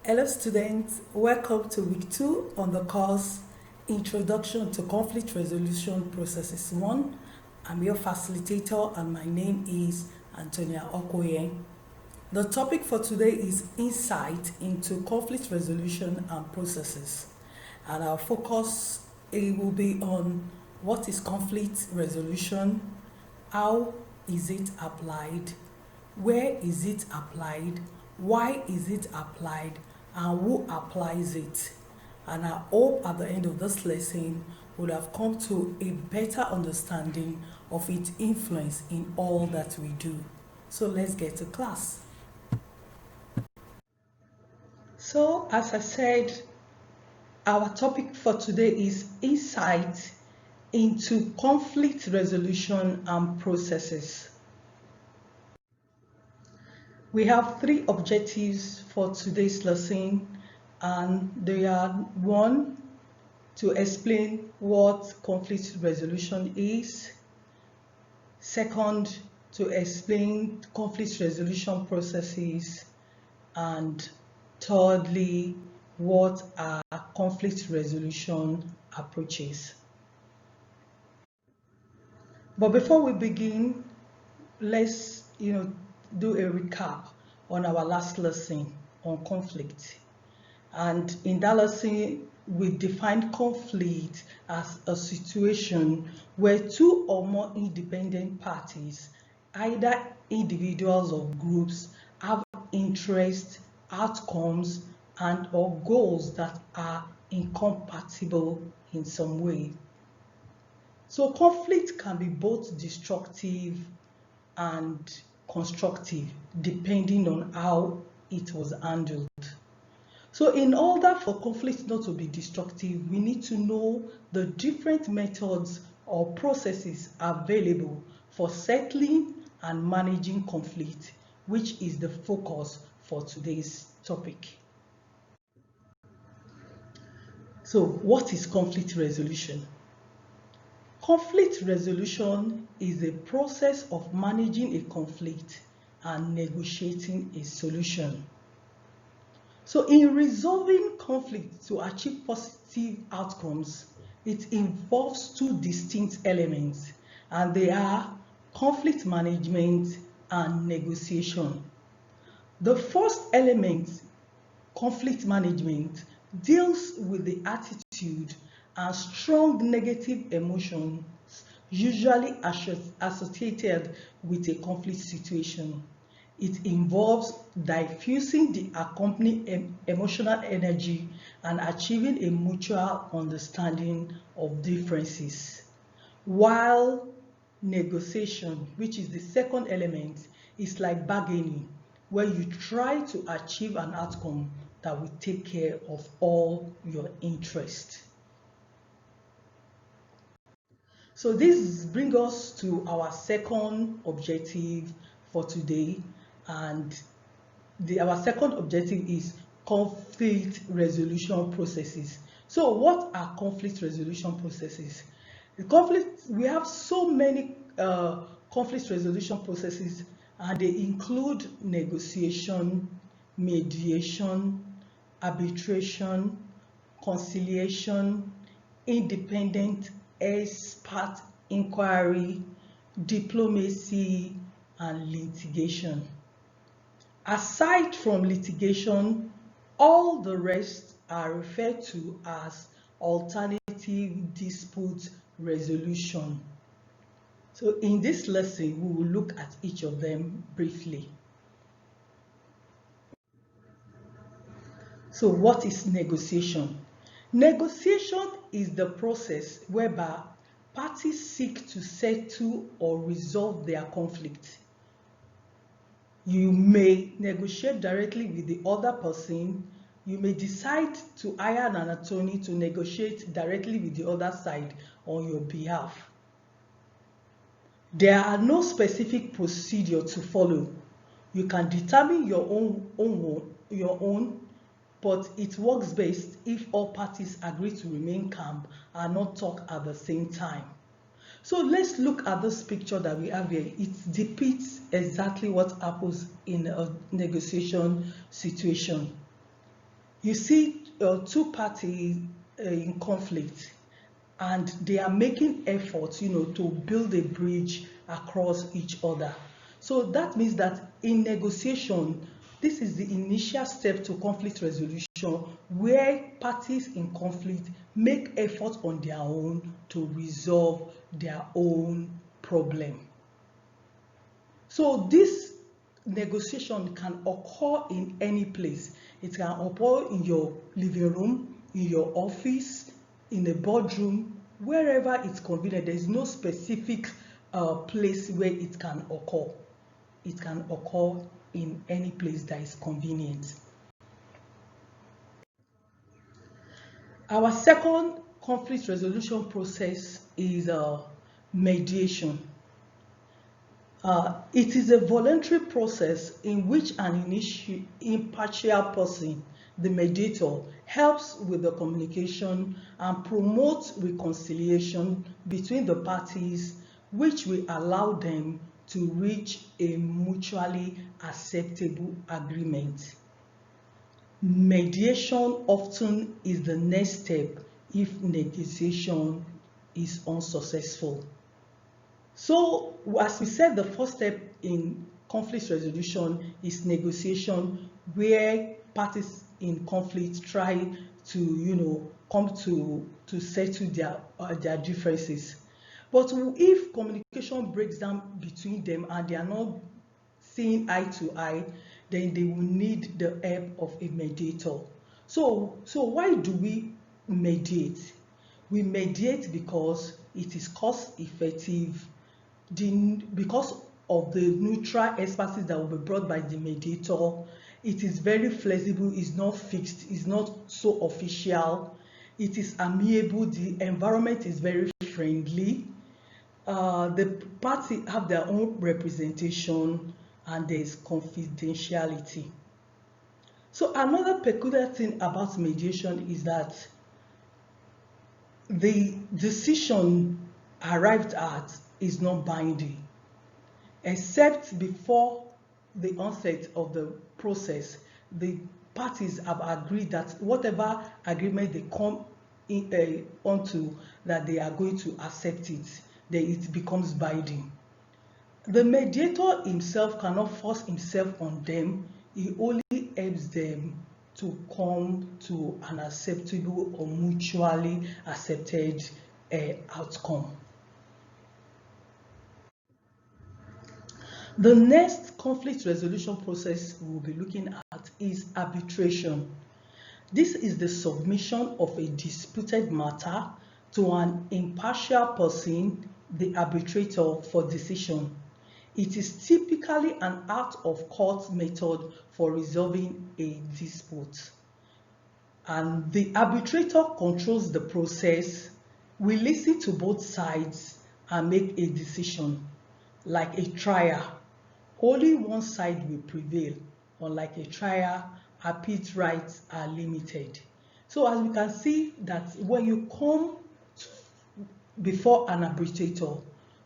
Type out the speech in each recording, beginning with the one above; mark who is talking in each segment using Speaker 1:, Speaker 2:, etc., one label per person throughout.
Speaker 1: Hello students, welcome to week 2 on the course Introduction to Conflict Resolution Processes 1. I'm your facilitator and my name is Antonia Okoye. The topic for today is insight into conflict resolution and processes. And our focus will be on what is conflict resolution, how is it applied, where is it applied, why is it applied, and who applies it. And I hope at the end of this lesson we'll have come to a better understanding of its influence in all that we do. So let's get to class. So as I said, our topic for today is insight into conflict resolution and processes. We have 3 objectives for today's lesson, and they are: 1, to explain what conflict resolution is; 2nd, to explain conflict resolution processes; and thirdly, what are conflict resolution approaches. But before we begin, let's do a recap on our last lesson on conflict. And in that lesson, we defined conflict as a situation where 2 or more independent parties, either individuals or groups, have interests, outcomes, and or goals that are incompatible in some way. So conflict can be both destructive and constructive depending on how it was handled. So in order for conflict not to be destructive, we need to know the different methods or processes available for settling and managing conflict, which is the focus for today's topic. So what is conflict resolution? Conflict resolution is a process of managing a conflict and negotiating a solution. So in resolving conflict to achieve positive outcomes, it involves 2 distinct elements, and they are conflict management and negotiation. The first element, conflict management, deals with the attitude and strong negative emotions usually associated with a conflict situation. It involves diffusing the accompanying emotional energy and achieving a mutual understanding of differences. While negotiation, which is the second element, is like bargaining, where you try to achieve an outcome that will take care of all your interests. So this brings us to our second objective for today, and our second objective is conflict resolution processes. So what are conflict resolution processes? We have so many conflict resolution processes, and they include negotiation, mediation, arbitration, conciliation, independent expert inquiry, diplomacy, and litigation. Aside from litigation, all the rest are referred to as alternative dispute resolution. So in this lesson, we will look at each of them briefly. So what is negotiation? Negotiation is the process whereby parties seek to settle or resolve their conflict. You may negotiate directly with the other person. You may decide to hire an attorney to negotiate directly with the other side on your behalf. There are no specific procedure to follow. You can determine your own, but it works best if all parties agree to remain calm and not talk at the same time. So let's look at this picture that we have here. It depicts exactly what happens in a negotiation situation. You see two parties in conflict, and they are making efforts, to build a bridge across each other. So that means that in negotiation, this is the initial step to conflict resolution, where parties in conflict make efforts on their own to resolve their own problem. So this negotiation can occur in any place. It can occur in your living room, in your office, in a boardroom, wherever it's convenient. There is no specific place where it can occur. It can occur in any place that is convenient. Our second conflict resolution process is mediation. It is a voluntary process in which an impartial person, the mediator, helps with the communication and promotes reconciliation between the parties, which will allow them to reach a mutually acceptable agreement. Mediation often is the next step if negotiation is unsuccessful. So, as we said, the first step in conflict resolution is negotiation, where parties in conflict try to, come to settle their differences. But if communication breaks down between them and they are not seeing eye to eye, then they will need the help of a mediator. So why do we mediate? We mediate because it is cost effective, because of the neutral expertise that will be brought by the mediator. It is very flexible, it's not fixed, it's not so official, it is amiable, the environment is very friendly, the party have their own representation, and there is confidentiality. So another peculiar thing about mediation is that the decision arrived at is not binding, except before the onset of the process, the parties have agreed that whatever agreement they come onto, that they are going to accept it, then it becomes binding. The mediator himself cannot force himself on them. He only helps them to come to an acceptable or mutually accepted outcome. The next conflict resolution process we'll be looking at is arbitration. This is the submission of a disputed matter to an impartial person, the arbitrator, for decision. It is typically an out-of-court method for resolving a dispute. And the arbitrator controls the process, will listen to both sides and make a decision. Like a trial, only one side will prevail. Unlike a trial, appeal rights are limited. So as we can see, that when you come before an arbitrator,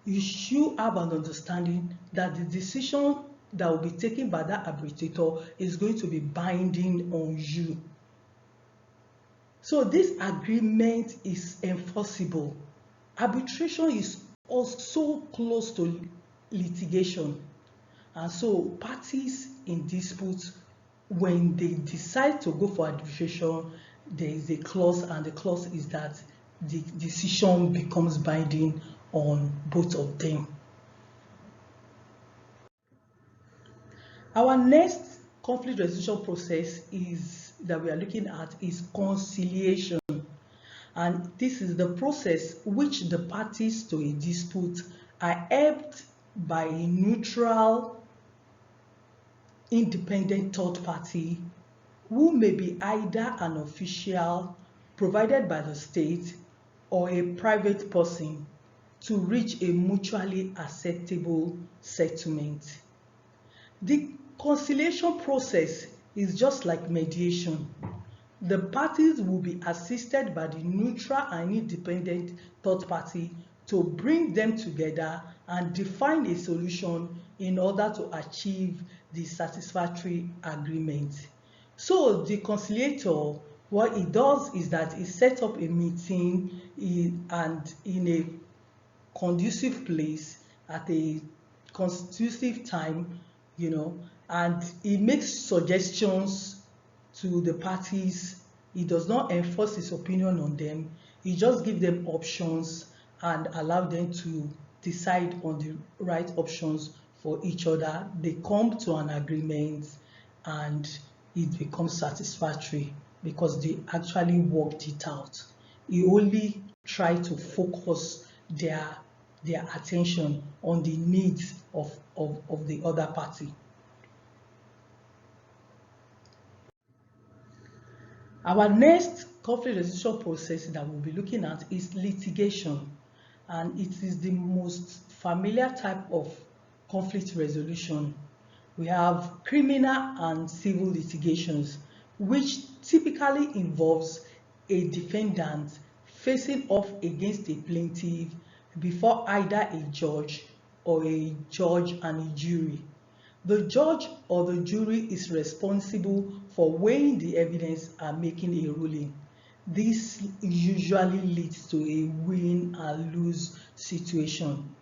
Speaker 1: you should have an understanding that the decision that will be taken by that arbitrator is going to be binding on you. So this agreement is enforceable. Arbitration is also close to litigation. And so parties in disputes, when they decide to go for arbitration, there is a clause, and the clause is that the decision becomes binding on both of them. Our next conflict resolution process that we are looking at is conciliation. And this is the process which the parties to a dispute are helped by a neutral, independent third party who may be either an official provided by the state or a private person, to reach a mutually acceptable settlement. The conciliation process is just like mediation. The parties will be assisted by the neutral and independent third party to bring them together and define a solution in order to achieve the satisfactory agreement. So the conciliator, what it does is that it sets up a meeting and in a conducive place at a conducive time, and it makes suggestions to the parties. He does not enforce his opinion on them. He just gives them options and allow them to decide on the right options for each other. They come to an agreement and it becomes satisfactory because they actually worked it out. He only try to focus their attention on the needs of the other party. Our next conflict resolution process that we'll be looking at is litigation, and it is the most familiar type of conflict resolution. We have criminal and civil litigations, which typically involves a defendant facing off against a plaintiff before either a judge or a judge and a jury. The judge or the jury is responsible for weighing the evidence and making a ruling. This usually leads to a win and lose situation,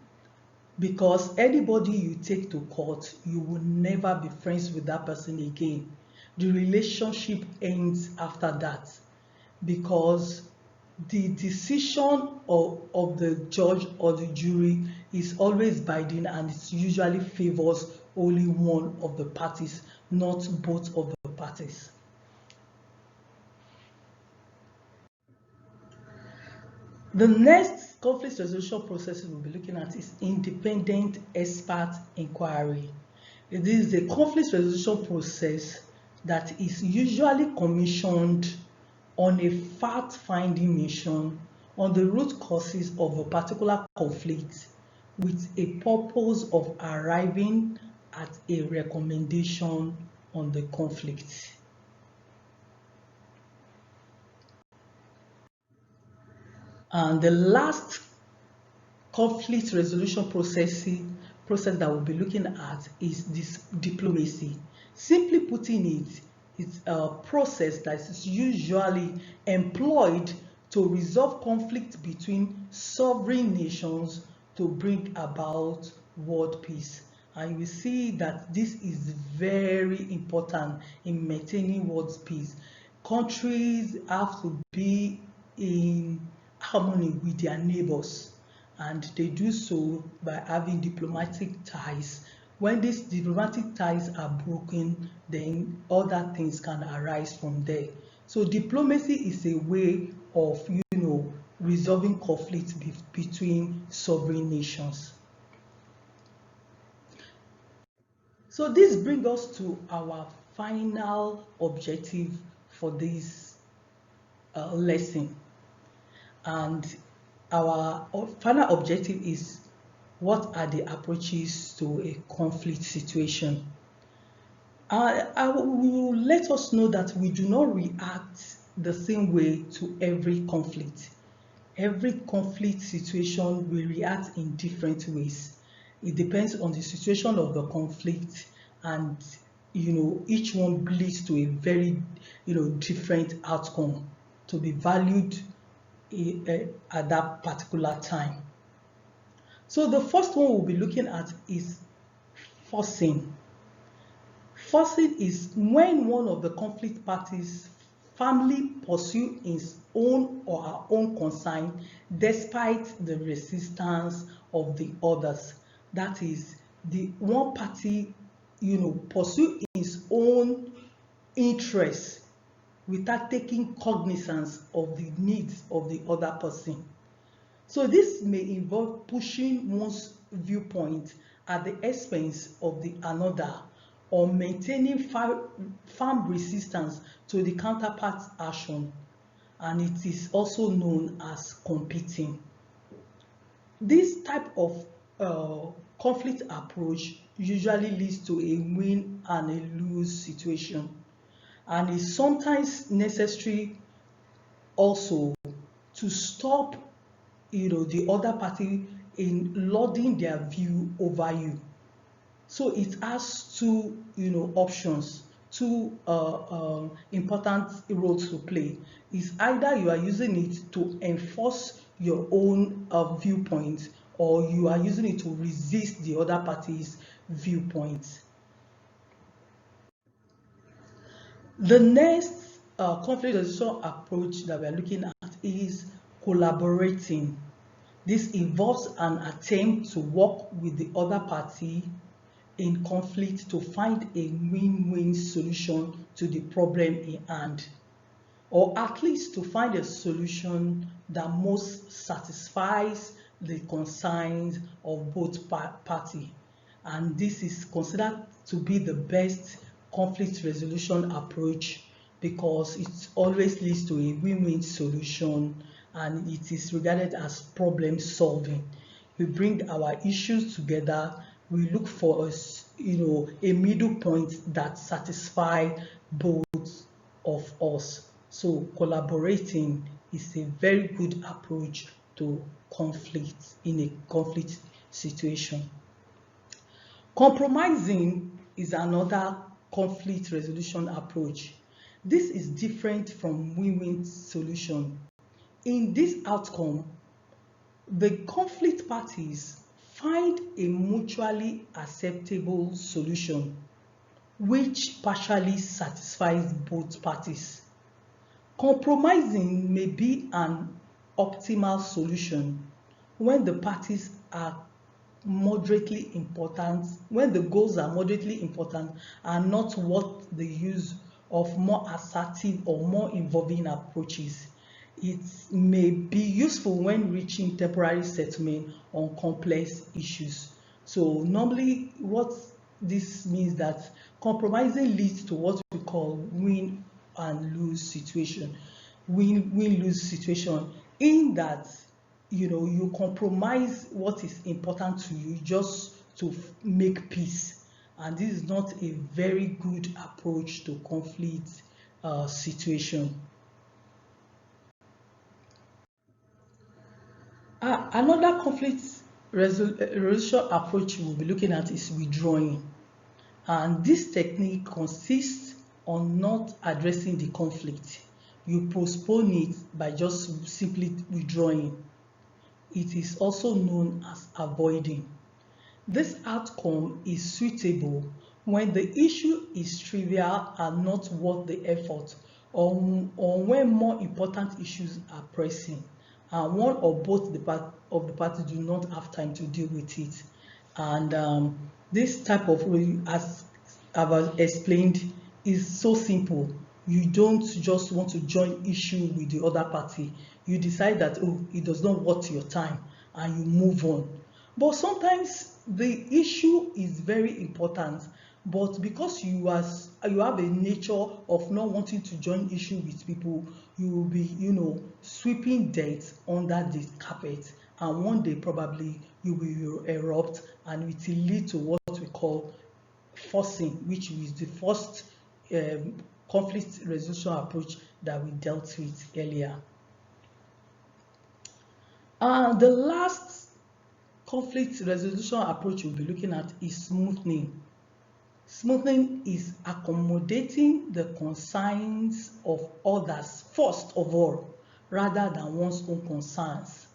Speaker 1: because anybody you take to court, you will never be friends with that person again. The relationship ends after that, because the decision of the judge or the jury is always binding, and it usually favors only one of the parties, not both of the parties. The next conflict resolution process we'll be looking at is independent expert inquiry. It is a conflict resolution process that is usually commissioned on a fact-finding mission on the root causes of a particular conflict with a purpose of arriving at a recommendation on the conflict. And the last conflict resolution process that we'll be looking at is this diplomacy. Simply putting it, it's a process that is usually employed to resolve conflict between sovereign nations to bring about world peace. And we see that this is very important in maintaining world peace. Countries have to be in harmony with their neighbors, and they do so by having diplomatic ties. When these diplomatic ties are broken, then other things can arise from there. So diplomacy is a way of, resolving conflicts between sovereign nations. So this brings us to our final objective for this lesson. And our final objective is, what are the approaches to a conflict situation? I will let us know that we do not react the same way to every conflict. Every conflict situation will react in different ways. It depends on the situation of the conflict, and each one leads to a very different outcome to be valued at that particular time. So the first one we'll be looking at is forcing. Forcing is when one of the conflict parties firmly pursue his own or her own concern despite the resistance of the others. That is, the one party pursue his own interests without taking cognizance of the needs of the other person. So this may involve pushing one's viewpoint at the expense of the another, or maintaining firm resistance to the counterpart's action, and it is also known as competing. This type of conflict approach usually leads to a win and a lose situation, and is sometimes necessary also to stop the other party in lording their view over you. So it has two options. two important roles to play. Is either you are using it to enforce your own viewpoint, or you are using it to resist the other party's viewpoint. The next conflict resolution approach that we are looking at is collaborating. This involves an attempt to work with the other party in conflict to find a win-win solution to the problem in hand, or at least to find a solution that most satisfies the concerns of both parties. And this is considered to be the best conflict resolution approach because it always leads to a win-win solution, and it is regarded as problem solving. We bring our issues together, we look for a middle point that satisfies both of us. So collaborating is a very good approach to conflict in a conflict situation. Compromising is another conflict resolution approach. This is different from win-win solution. In this outcome, the conflict parties find a mutually acceptable solution which partially satisfies both parties. Compromising may be an optimal solution when the parties are moderately important, when the goals are moderately important and not worth the use of more assertive or more involving approaches. It may be useful when reaching temporary settlement on complex issues. So normally what this means that compromising leads to what we call win and lose situation. Win-lose situation, in that you compromise what is important to you just to make peace, and this is not a very good approach to conflict situation. Another conflict resolution approach we'll be looking at is withdrawing, and this technique consists on not addressing the conflict. You postpone it by just simply withdrawing. It is also known as avoiding. This outcome is suitable when the issue is trivial and not worth the effort, or when more important issues are pressing and one or both of the parties do not have time to deal with it. And this type of, as I've explained, is so simple. You don't just want to join issue with the other party. You decide that, oh, it does not worth your time, and you move on. But sometimes the issue is very important, but because you have a nature of not wanting to join issue with people, you will be sweeping dirt under the carpet, and one day probably you will erupt, and it will lead to what we call forcing, which is the first conflict resolution approach that we dealt with earlier. The last conflict resolution approach we'll be looking at is smoothing. Smoothing is accommodating the concerns of others first of all, rather than one's own concerns.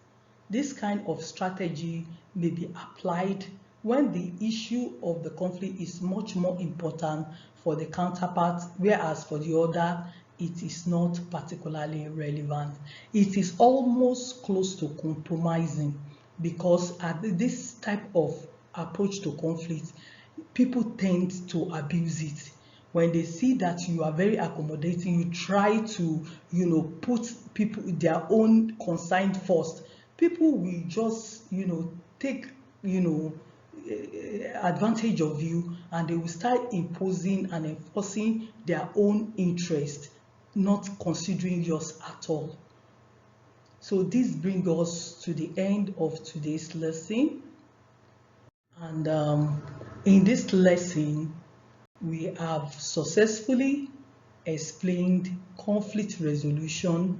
Speaker 1: This kind of strategy may be applied when the issue of the conflict is much more important for the counterpart, whereas for the other, it is not particularly relevant. It is almost close to compromising, because at this type of approach to conflict, people tend to abuse it. When they see that you are very accommodating, you try to put people their own concern first, people will just take advantage of you, and they will start imposing and enforcing their own interest, not considering yours at all. So this brings us to the end of today's lesson, and in this lesson we have successfully explained conflict resolution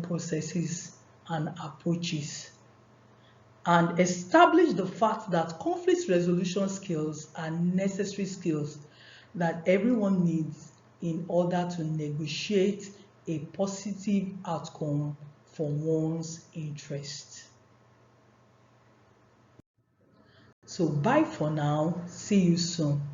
Speaker 1: processes and approaches. and establish the fact that conflict resolution skills are necessary skills that everyone needs in order to negotiate a positive outcome for one's interest. So bye for now. See you soon.